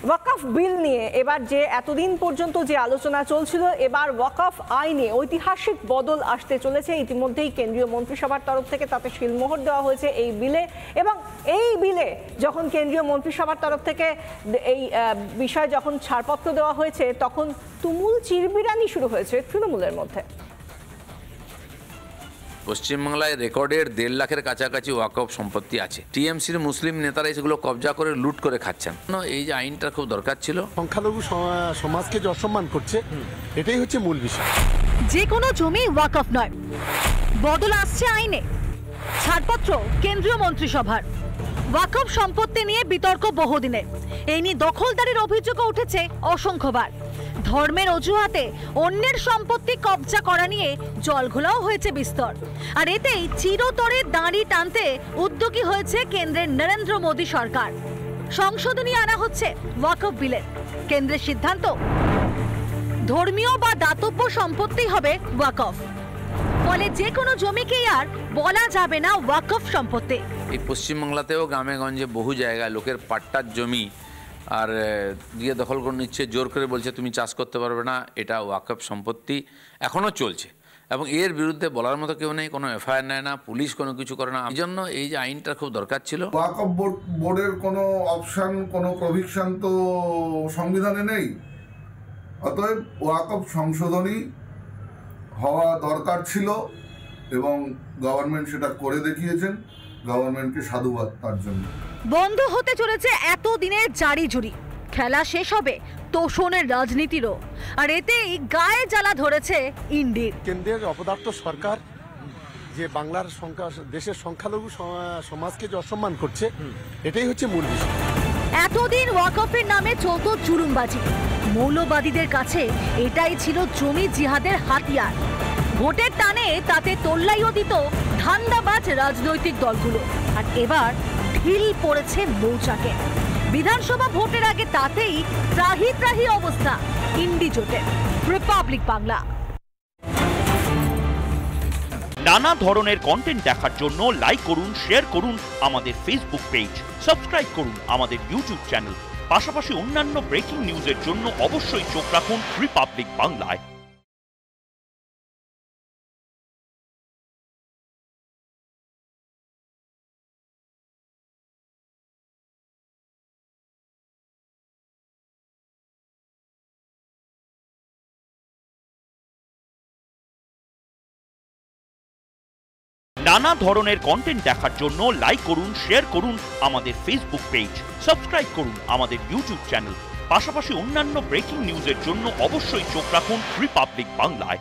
ওয়াকফ বিল নিয়ে এবার যে এতদিন পর্যন্ত যে আলোচনা চলছিল, এবার ওয়াকফ আইনে ঐতিহাসিক বদল আসতে চলেছে। ইতিমধ্যেই কেন্দ্রীয় মন্ত্রিসভার তরফ থেকে তাতে শিলমোহর দেওয়া হয়েছে এই বিলে, এবং এই বিলে যখন কেন্দ্রীয় মন্ত্রিসভার তরফ থেকে এই বিষয়ে যখন ছাড়পত্র দেওয়া হয়েছে, তখন তুমুল চিরবিরানি শুরু হয়েছে তৃণমূলের মধ্যে। পশ্চিমবাংলায় রেকর্ডের 1.5 লাখের কাছাকাছি ওয়াকফ সম্পত্তি আছে। টিএমসির মুসলিম নেতারা সেগুলো কবজা করে লুট করে খাচ্ছেন। এই যে আইনটা খুব দরকার ছিল, সংখ্যালঘু সমাজকে যে অসম্মান করছে, এটাই হচ্ছে মূল বিষয়। যে কোনো জমি ওয়াকফ নয়, বদল আসছে আইনে। ছাড়পত্র কেন্দ্রীয় মন্ত্রিসভার। ওয়াকফ সম্পত্তি নিয়ে বিতর্ক বহুদিনের। এই নিয়ে দখলদারির অভিযোগও উঠেছে অসংখ্যবার। ধর্মের অজুহাতে অন্যের সম্পত্তি কবজা করা নিয়ে জলঘোলাও হয়েছে বিস্তর। আর এতেই চিরতরে দাঁড়ি টানতে উদ্যোগী হয়েছে কেন্দ্রের নরেন্দ্র মোদী সরকার। সংশোধনী আনা হচ্ছে ওয়াকফ বিলের। কেন্দ্রের সিদ্ধান্ত, ধর্মীয় বা দাতব্য সম্পত্তি হবে ওয়াকফ। ফলে যে কোনো জমিকেই আর বলা যাবে না ওয়াকফ সম্পত্তি। এই পশ্চিমবাংলাতেও গ্রামে গঞ্জে বহু জায়গায় লোকের পাট্টার জমি আর দিয়ে দখল করে নিচ্ছে, জোর করে বলছে তুমি চাষ করতে পারবে না, এটা ওয়াকফ সম্পত্তি। এখনও চলছে এবং এর বিরুদ্ধে বলার মতো কেউ নেই, কোনো এফআইআর নেয় না, পুলিশ কোনো কিছু করে না। এই জন্য এই যে আইনটা খুব দরকার ছিল। ওয়াকফ বোর্ডের কোনো অপশন, কোনো প্রভিকশন তো সংবিধানে নেই। অতএব ওয়াকফ সংশোধনী হওয়া দরকার ছিল এবং গভর্নমেন্ট সেটা করে দেখিয়েছেন। গভর্নমেন্টকে সাধুবাদ তার জন্য। বন্ধ হতে চলেছে এতদিনের জারি জুরি। খেলা শেষ হবে তোষণের রাজনীতিরও। আর এতেই গায়ে জ্বালা ধরেছে ইন্ডির। কেন্দ্রের অপদার্থ সরকার যে বাংলার দেশের সংখ্যালঘু সমাজকে যে অসম্মান করছে, এটাই হচ্ছে মূল বিষয়। এতদিন ওয়াকফের নামে চলত জুলুমবাজি। মৌলবাদীদের কাছে এটাই ছিল জমি জিহাদের হাতিয়ার। ভোটের টানে তাতে তোল্লাইও দিত ধান্দাবাজ রাজনৈতিক দলগুলো। আর এবার ঢিল পড়েছে মৌচাকে। বিধানসভা ভোটের আগে তাতেই ত্রাহি ত্রাহি অবস্থা ইন্ডি জোটের। রিপাবলিক বাংলা। নানা ধরনের কন্টেন্ট দেখার জন্য লাইক করুন, শেয়ার করুন আমাদের ফেসবুক পেজ, সাবস্ক্রাইব করুন আমাদের ইউটিউব চ্যানেল। পাশাপাশি অন্যান্য ব্রেকিং নিউজের জন্য অবশ্যই চোখ রাখুন রিপাবলিক বাংলায়। নানা ধরনের কন্টেন্ট দেখার জন্য লাইক করুন, শেয়ার করুন আমাদের ফেসবুক পেজ, সাবস্ক্রাইব করুন আমাদের ইউটিউব চ্যানেল। পাশাপাশি অন্যান্য ব্রেকিং নিউজের জন্য অবশ্যই চোখ রাখুন রিপাবলিক বাংলায়।